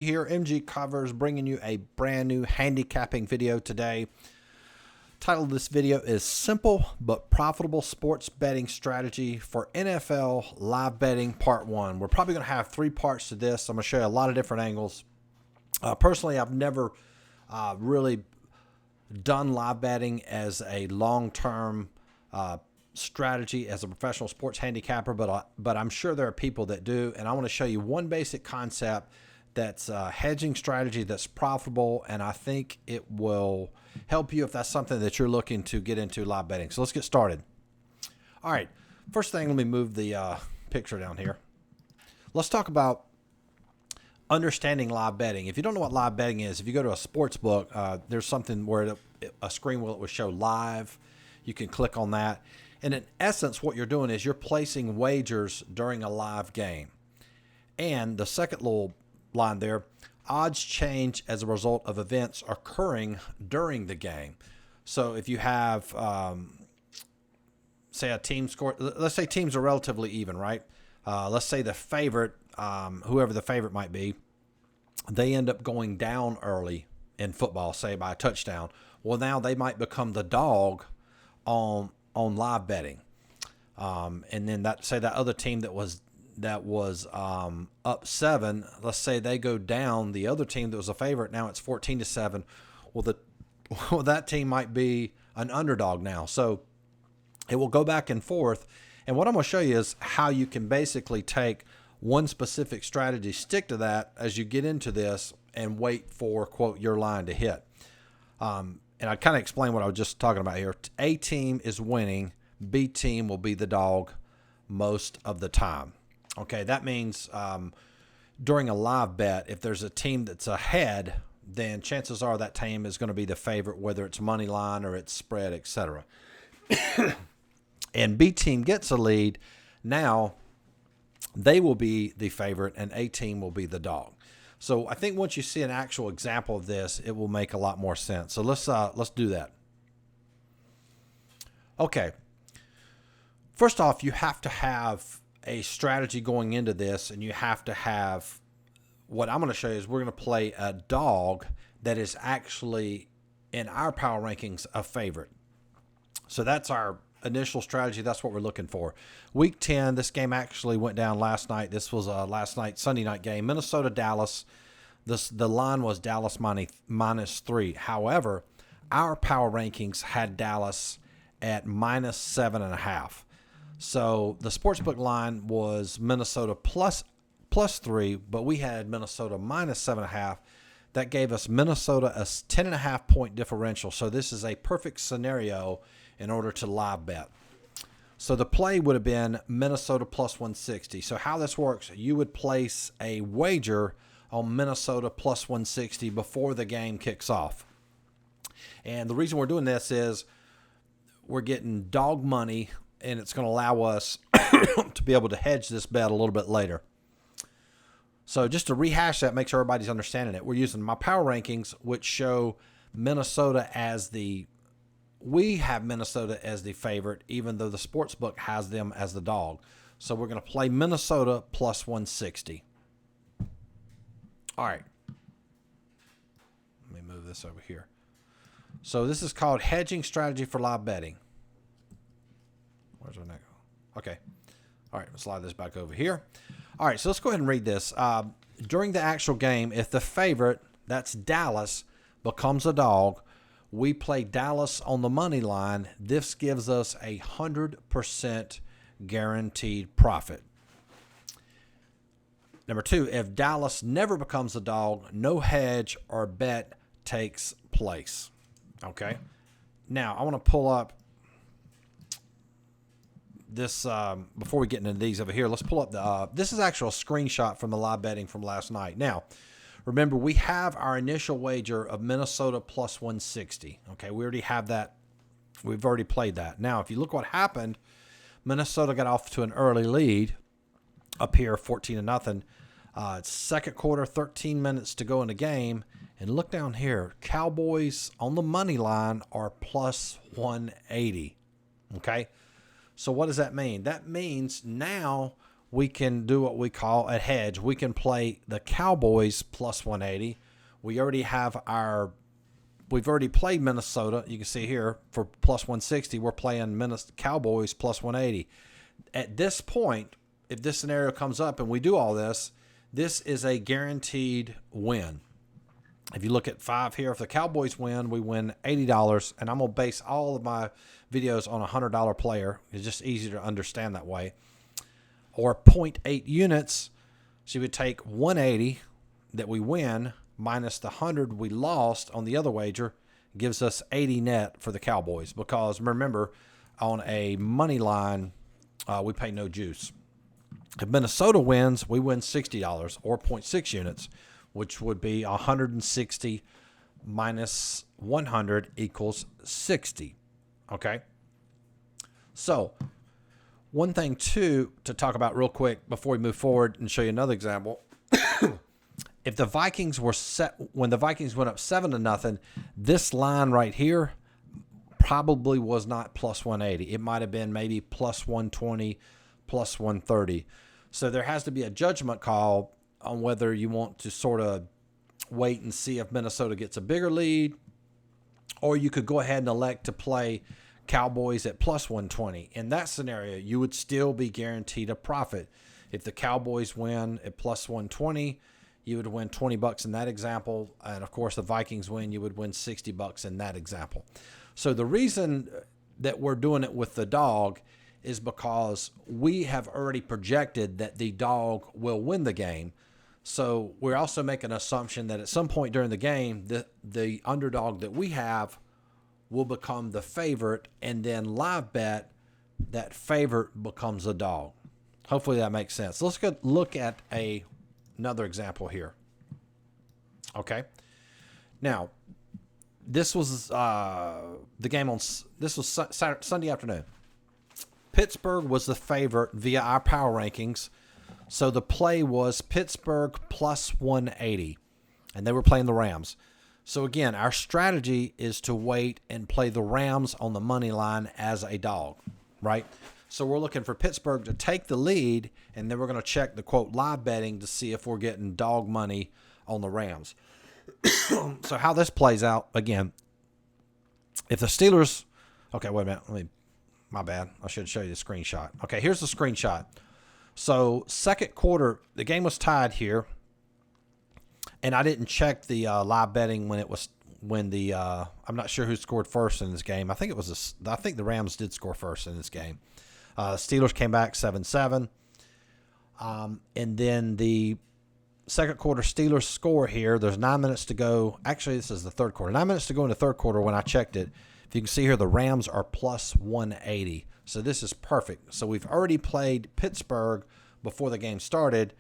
Here, MGCovers, bringing you a brand new handicapping video today. Title of this video is Simple but Profitable Sports Betting Strategy for NFL Live Betting Part 1. We're probably going to have 3 parts to this. I'm going to show you a lot of different angles. Personally, I've never really done live betting as a long-term strategy as a professional sports handicapper, but I'm sure there are people that do, and I want to show you one basic concept that's a hedging strategy that's profitable, and I think it will help you if that's something that you're looking to get into live betting. So let's get started. All right, first thing, let me move the picture down here. Let's talk about understanding live betting. If you don't know what live betting is, if you go to a sports book, there's something where a screen will show live. You can click on that. And in essence, what you're doing is you're placing wagers during a live game. And the second little line there, odds change as a result of events occurring during the game. So if you have, say a team score, let's say teams are relatively even, right? Let's say the favorite, whoever the favorite might be, they end up going down early in football, say by a touchdown. Well, now they might become the dog on live betting. And then that other team that was up 7, let's say they go down, the other team that was a favorite, now it's 14-7. Well, that team might be an underdog now. So it will go back and forth. And what I'm going to show you is how you can basically take one specific strategy, stick to that as you get into this, and wait for, quote, your line to hit. And I kind of explain what I was just talking about here. A team is winning. B team will be the dog most of the time. Okay, that means during a live bet, if there's a team that's ahead, then chances are that team is going to be the favorite, whether it's money line or it's spread, etc. And B team gets a lead. Now they will be the favorite, and A team will be the dog. So I think once you see an actual example of this, it will make a lot more sense. So let's do that. Okay. First off, you have to have a strategy going into this, and you have to have, what I'm going to show you is we're going to play a dog that is actually in our power rankings a favorite. So that's our initial strategy. That's what we're looking for. Week 10, this game actually went down last night. This was a last night, Sunday night game, Minnesota, Dallas. The line was Dallas -3. However, our power rankings had Dallas at -7.5. So the sportsbook line was Minnesota plus 3, but we had Minnesota -7.5. That gave us Minnesota a 10.5 point differential. So this is a perfect scenario in order to live bet. So the play would have been Minnesota plus 160. So how this works, you would place a wager on Minnesota plus 160 before the game kicks off. And the reason we're doing this is we're getting dog money, and it's going to allow us to be able to hedge this bet a little bit later. So just to rehash that, make sure everybody's understanding it. We're using my power rankings, which show Minnesota as we have Minnesota as the favorite, even though the sportsbook has them as the dog. So we're going to play Minnesota plus 160. All right. Let me move this over here. So this is called hedging strategy for live betting. Where's our next? Okay. All right, let's slide this back over here. All right, so let's go ahead and read this. During the actual game, if the favorite, that's Dallas, becomes a dog, we play Dallas on the money line. This gives us 100% guaranteed profit. Number 2, if Dallas never becomes a dog, no hedge or bet takes place. Okay. Now, I want to pull up this before we get into these over here. Let's pull up this is actually a screenshot from the live betting from last night. Now, remember, we have our initial wager of Minnesota plus 160. Okay, we already have that. We've already played that. Now, if you look what happened, Minnesota got off to an early lead up here, 14-0. Second quarter, 13 minutes to go in the game. And look down here. Cowboys on the money line are plus 180. Okay? So what does that mean? That means now we can do what we call a hedge. We can play the Cowboys plus 180. We've already played Minnesota. You can see here for plus 160, we're playing Cowboys plus 180. At this point, if this scenario comes up and we do all this, this is a guaranteed win. If you look at 5 here, if the Cowboys win, we win $80. And I'm going to base all of my videos on a $100 player. It's just easier to understand that way. Or 0.8 units. So you would take 180 that we win minus the 100 we lost on the other wager, gives us 80 net for the Cowboys. Because remember, on a money line, we pay no juice. If Minnesota wins, we win $60 or 0.6 units, which would be 160 minus 100 equals 60. Okay? So, one thing, too, to talk about real quick before we move forward and show you another example. If the Vikings when the Vikings went up 7-0, this line right here probably was not plus 180. It might have been maybe plus 120, plus 130. So there has to be a judgment call on whether you want to sort of wait and see if Minnesota gets a bigger lead, or you could go ahead and elect to play Cowboys at plus 120. In that scenario, you would still be guaranteed a profit. If the Cowboys win at plus 120, you would win $20 in that example. And of course, the Vikings win, you would win $60 in that example. So the reason that we're doing it with the dog is because we have already projected that the dog will win the game. So we're also making an assumption that at some point during the game, the underdog that we have will become the favorite, and then live bet that favorite becomes a dog. Hopefully that makes sense. Let's go look at another example here. Okay. Now, this was the game this was Sunday afternoon. Pittsburgh was the favorite via our power rankings. So the play was Pittsburgh plus 180, and they were playing the Rams. So again, our strategy is to wait and play the Rams on the money line as a dog, right? So we're looking for Pittsburgh to take the lead, and then we're going to check the, quote, live betting to see if we're getting dog money on the Rams. So how this plays out, again, if the Steelers... Okay, wait a minute. My bad. I should show you the screenshot. Okay, here's the screenshot. So second quarter, the game was tied here, and I didn't check the live betting when the I'm not sure who scored first in this game. I think the Rams did score first in this game. Steelers came back 7-7, and then the second quarter Steelers score here. There's 9 minutes to go. Actually, this is the third quarter. 9 minutes to go in the third quarter when I checked it. If you can see here, the Rams are plus 180. So this is perfect. So we've already played Pittsburgh before the game started.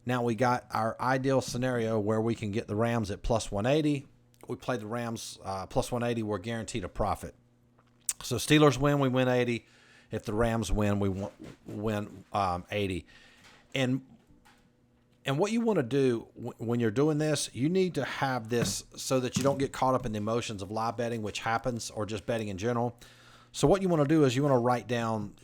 Now we got our ideal scenario where we can get the Rams at plus 180. We played the Rams plus 180. We're guaranteed a profit. So Steelers win, we win 80. If the Rams win, we win 80. And what you want to do when you're doing this, you need to have this so that you don't get caught up in the emotions of live betting, which happens, or just betting in general. So what you want to do is you want to write down.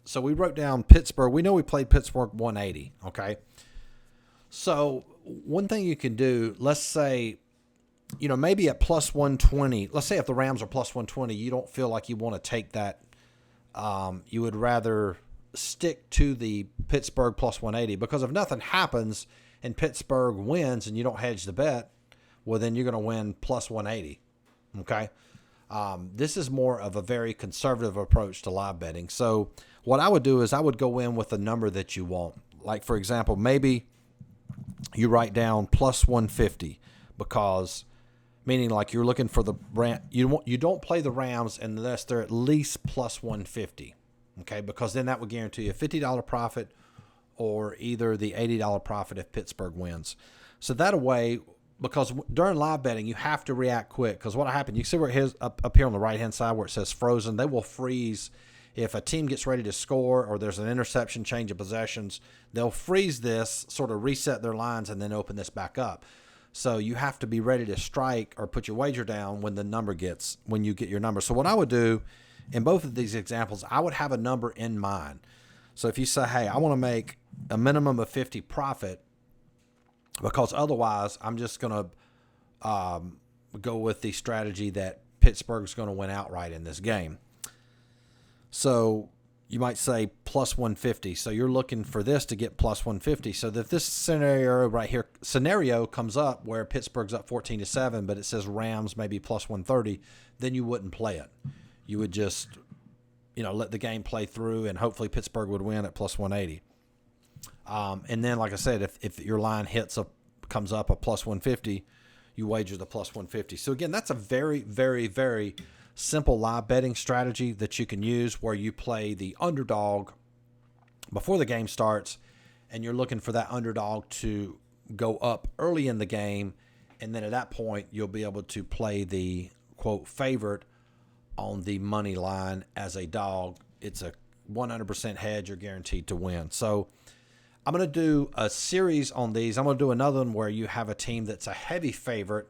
So we wrote down Pittsburgh. We know we played Pittsburgh 180. Okay. So one thing you can do, let's say, maybe at plus 120. Let's say if the Rams are plus 120, you don't feel like you want to take that. You would rather stick to the Pittsburgh plus 180, because if nothing happens and Pittsburgh wins and you don't hedge the bet, well, then you're going to win plus 180. Okay. This is more of a very conservative approach to live betting. So what I would do is I would go in with the number that you want. Like, for example, maybe you write down plus 150, because meaning like you're looking for the you don't play the Rams unless they're at least plus 150. Okay, because then that would guarantee you a $50 profit or either the $80 profit if Pittsburgh wins. So that way, because during live betting, you have to react quick, because what happened, you see where it is up here on the right-hand side where it says frozen, they will freeze. If a team gets ready to score or there's an interception, change of possessions, they'll freeze this, sort of reset their lines, and then open this back up. So you have to be ready to strike or put your wager down when you get your number. So what I would do in both of these examples, I would have a number in mind. So if you say, hey, I want to make a minimum of 50 profit, because otherwise I'm just going to go with the strategy that Pittsburgh's going to win outright in this game. So you might say plus 150. So you're looking for this to get plus 150. So if this scenario right here comes up where Pittsburgh's up 14-7, but it says Rams maybe plus 130, then you wouldn't play it. You would just, let the game play through, and hopefully Pittsburgh would win at plus 180. And then, like I said, if your line comes up a plus 150, you wager the plus 150. So again, that's a very, very, very simple live betting strategy that you can use, where you play the underdog before the game starts, and you're looking for that underdog to go up early in the game, and then at that point you'll be able to play the quote favorite on the money line as a dog. It's a 100% hedge. You're guaranteed to win. So I'm going to do a series on these. I'm going to do another one where you have a team that's a heavy favorite,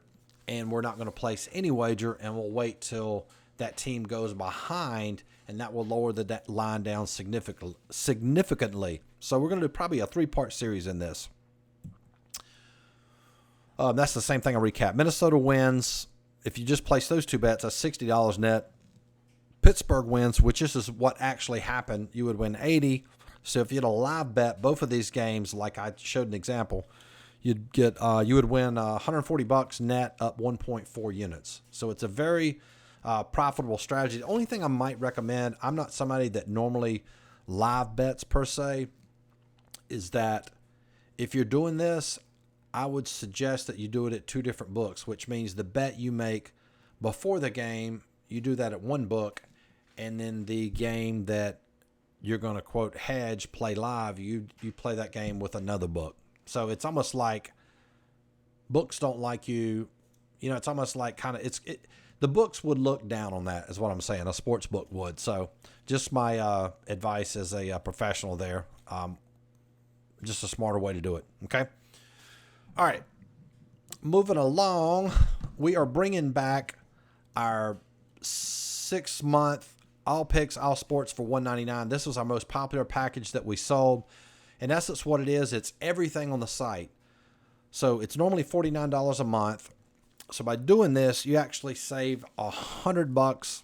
and we're not going to place any wager, and we'll wait till that team goes behind, and that will lower the line down significantly. So we're going to do probably a 3-part series in this. That's the same thing I recap. Minnesota wins. If you just place those two bets, that's $60 net. Pittsburgh wins, which this is what actually happened. You would win 80. So if you had a live bet both of these games, like I showed an example, you would win $140 net, up 1.4 units. So it's a very profitable strategy. The only thing I might recommend, I'm not somebody that normally live bets per se, is that if you're doing this, I would suggest that you do it at 2 different books, which means the bet you make before the game, you do that at one book, and then the game that you're going to quote hedge, play live, you play that game with another book. So it's almost like books don't like you. It's almost like the books would look down on that, is what I'm saying. A sports book would. So just my advice as a professional there. Just a smarter way to do it. Okay. All right. Moving along, we are bringing back our 6-month all picks, all sports for $199. This was our most popular package that we sold. In essence, what it is, it's everything on the site. So it's normally $49 a month. So by doing this, you actually save $100,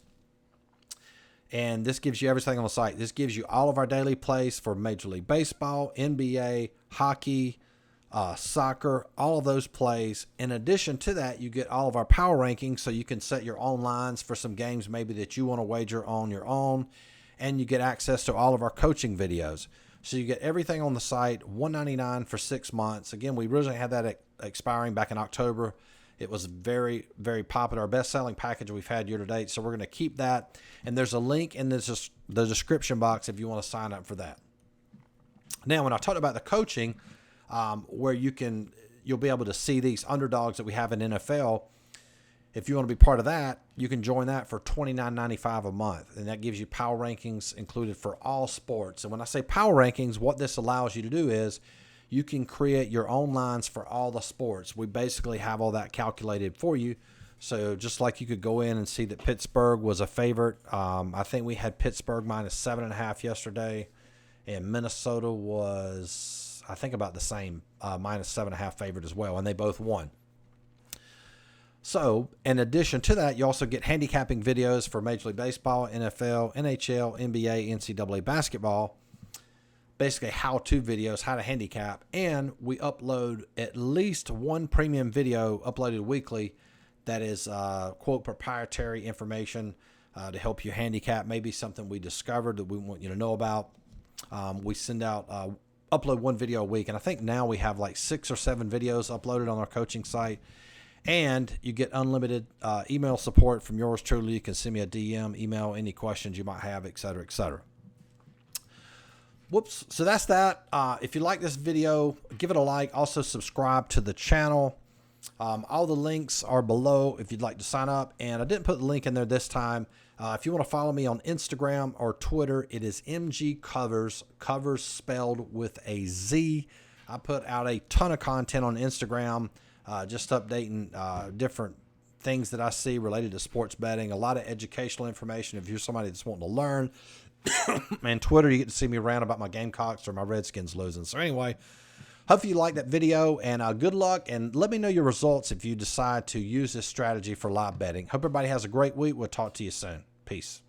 and this gives you everything on the site. This gives you all of our daily plays for Major League Baseball, NBA, hockey, soccer, all of those plays. In addition to that, you get all of our power rankings, so you can set your own lines for some games maybe that you want to wager on your own, and you get access to all of our coaching videos. So you get everything on the site, $199 for 6 months. Again, we originally had that expiring back in October. It was very, very popular, our best-selling package we've had year to date. So we're going to keep that, and there's a link in the description box if you want to sign up for that. Now, when I talked about the coaching, where you'll be able to see these underdogs that we have in NFL. If you want to be part of that, you can join that for $29.95 a month, and that gives you power rankings included for all sports. And when I say power rankings, what this allows you to do is you can create your own lines for all the sports. We basically have all that calculated for you. So just like you could go in and see that Pittsburgh was a favorite. I think we had Pittsburgh minus 7.5 yesterday, and Minnesota was, I think, about the same, minus 7.5 favorite as well, and they both won. So in addition to that, you also get handicapping videos for Major League Baseball, NFL, NHL, NBA, NCAA basketball, basically how-to videos, how to handicap, and we upload at least one premium video uploaded weekly that is, quote, proprietary information to help you handicap, maybe something we discovered that we want you to know about. We send out, upload one video a week, and I think now we have like 6 or 7 videos uploaded on our coaching site. And you get unlimited email support from yours truly. You can send me a DM, email any questions you might have, et cetera, et cetera. Whoops. So that's that. If you like this video, give it a like. Also subscribe to the channel. All the links are below if you'd like to sign up. And I didn't put the link in there this time. If you want to follow me on Instagram or Twitter, it is MGCovers, covers spelled with a Z. I put out a ton of content on Instagram. Just updating different things that I see related to sports betting, a lot of educational information if you're somebody that's wanting to learn. And Twitter, you get to see me rant about my Gamecocks or my Redskins losing. So anyway, hopefully you like that video, and good luck, and let me know your results if you decide to use this strategy for live betting. Hope everybody has a great week. We'll talk to you soon. Peace.